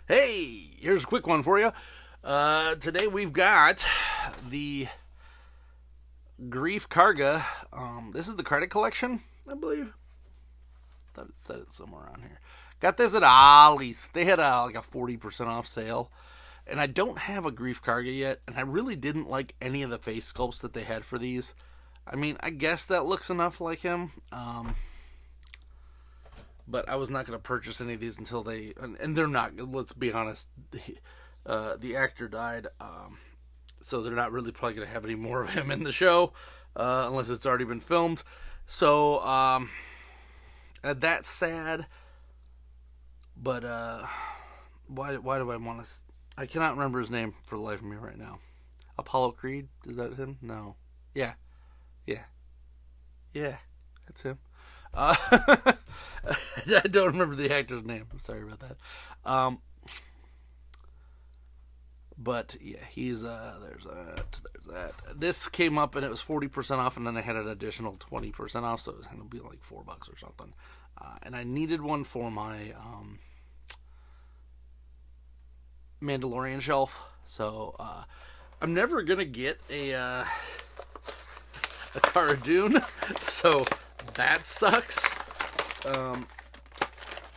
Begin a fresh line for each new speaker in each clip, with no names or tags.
Hey, here's a quick one for you. Today we've got the Grief Karga. This is the credit collection, I believe. Thought it said it somewhere around here. Got this at Ollie's. They had like a 40% off sale. And I don't have a Grief Karga yet, and I really didn't like any of the face sculpts that they had for these. I mean, I guess that looks enough like him. But I was not going to purchase any of these until they... And they're not, let's be honest, the actor died, so they're not really probably going to have any more of him in the show, unless it's already been filmed. So, that's sad, but why do I want to... I cannot remember his name for the life of me right now. Apollo Creed? Is that him? No. Yeah, that's him. I don't remember the actor's name. I'm sorry about that. But yeah, he's there's that. This came up and it was 40% off, and then I had an additional 20% off, so it was going to be like $4 or something. And I needed one for my Mandalorian shelf, so I'm never gonna get a Cara Dune, so that sucks.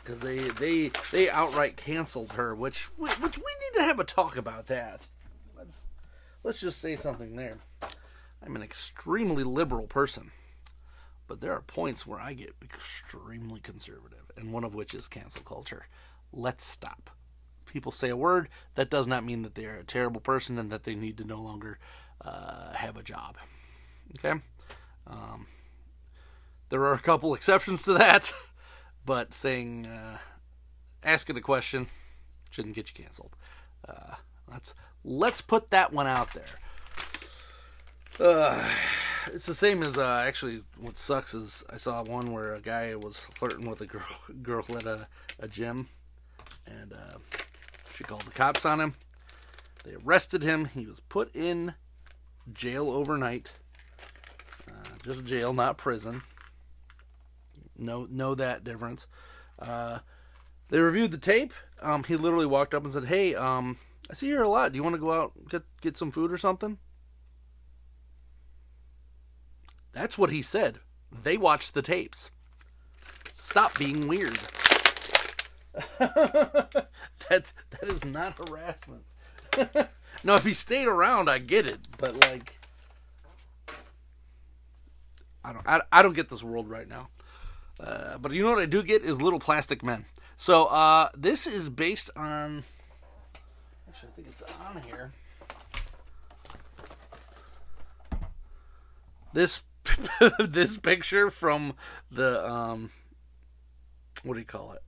Because they outright canceled her, which we need to have a talk about that. Let's just say something there. I'm an extremely liberal person, but there are points where I get extremely conservative, and one of which is cancel culture. Let's stop. People say a word, that does not mean that they're a terrible person and that they need to no longer have a job. Okay? There are a couple exceptions to that, but saying, asking a question shouldn't get you canceled. Let's put that one out there. It's the same as, actually, what sucks is I saw one where a guy was flirting with a girl at a gym, and she called the cops on him. They arrested him. He was put in jail overnight. Just jail, not prison. Know that difference. They reviewed the tape. He literally walked up and said, "Hey, I see you here a lot. Do you want to go out and get some food or something?" That's what he said. They watched the tapes. Stop being weird. that is not harassment. No, if he stayed around, I get it, but like, I don't get this world right now. But you know what I do get is Little Plastic Men. So this is based on. Actually, I think it's on here. This picture from the what do you call it?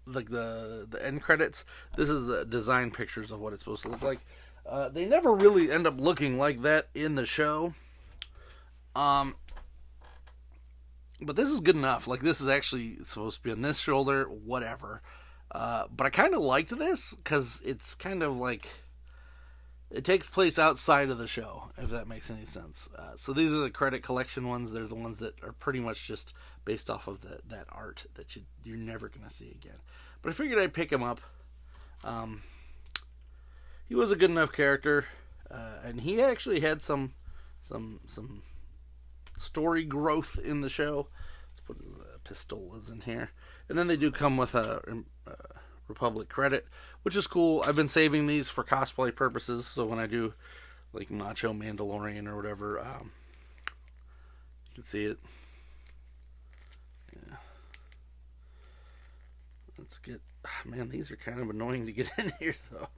Like the end credits. This is the design pictures of what it's supposed to look like. They never really end up looking like that in the show. But this is good enough. Like, this is actually supposed to be on this shoulder, whatever. But I kind of liked this because it's kind of like it takes place outside of the show, if that makes any sense. So these are the credit collection ones. They're the ones that are pretty much just based off of that art that you're never going to see again. But I figured I'd pick him up. He was a good enough character, and he actually had some story growth in the show. Let's put his pistolas in here. And then they do come with a Republic credit, which is cool. I've been saving these for cosplay purposes, so when I do like Macho Mandalorian or whatever, you can see it. Yeah. Let's get... Man, these are kind of annoying to get in here, though.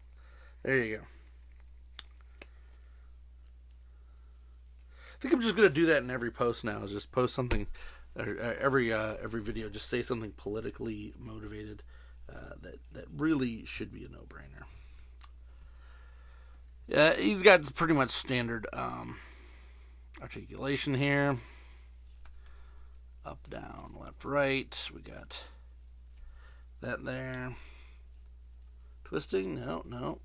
There you go. I think I'm just going to do that in every post now, is just post something, or every video, just say something politically motivated that really should be a no-brainer. Yeah, he's got pretty much standard articulation here. Up, down, left, right. We got that there. Twisting? No.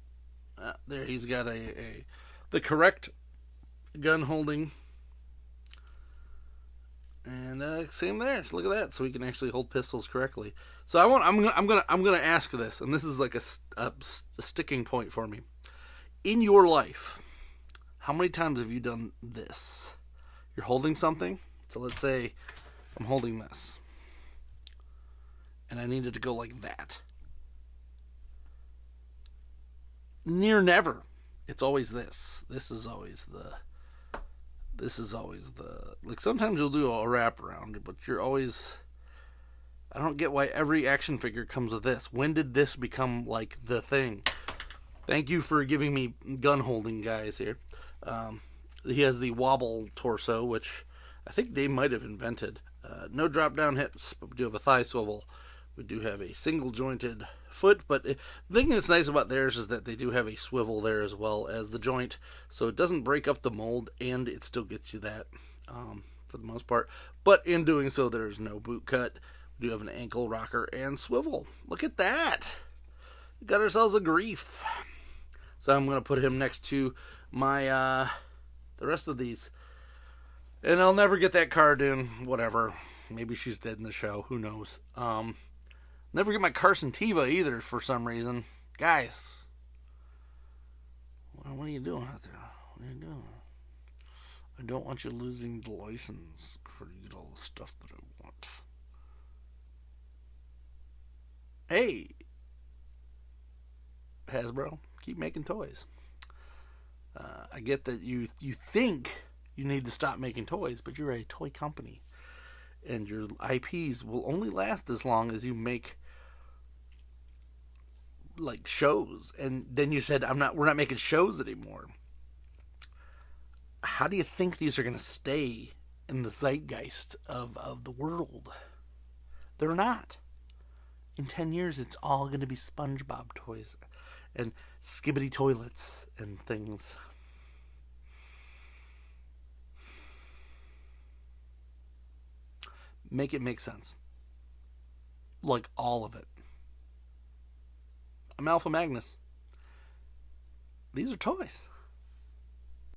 There, he's got the correct gun holding. And same there. So look at that. So we can actually hold pistols correctly. So I'm gonna ask this, and this is like a sticking point for me. In your life, how many times have you done this? You're holding something. So let's say I'm holding this, and I need it to go like that. Near never. It's always this. This is always the. Like, sometimes you'll do a wraparound, but you're always. I don't get why every action figure comes with this. When did this become like the thing? Thank you for giving me gun holding guys here. He has the wobble torso, which I think they might have invented. No drop down hips, but we do have a thigh swivel. We do have a single jointed foot, but the thing that's nice about theirs is that they do have a swivel there as well as the joint, so it doesn't break up the mold, and it still gets you that for the most part. But in doing so, there's no boot cut. We do have an ankle rocker and swivel. Look at that. We got ourselves a grief. So I'm going to put him next to my the rest of these. And I'll never get that card in. Whatever. Maybe she's dead in the show. Who knows? Never get my Carson Teva either for some reason. Guys. What are you doing out there? What are you doing? I don't want you losing the license for you get all the stuff that I want. Hey, Hasbro, keep making toys. I get that you think you need to stop making toys, but you're a toy company, and your IPs will only last as long as you make like shows. And then you said we're not making shows anymore. How do you think these are going to stay in the zeitgeist of the world? They're not. In 10 years, it's all going to be SpongeBob toys and skibbity toilets and things. Make it make sense. Like all of it. I'm Alpha Magnus. These are toys.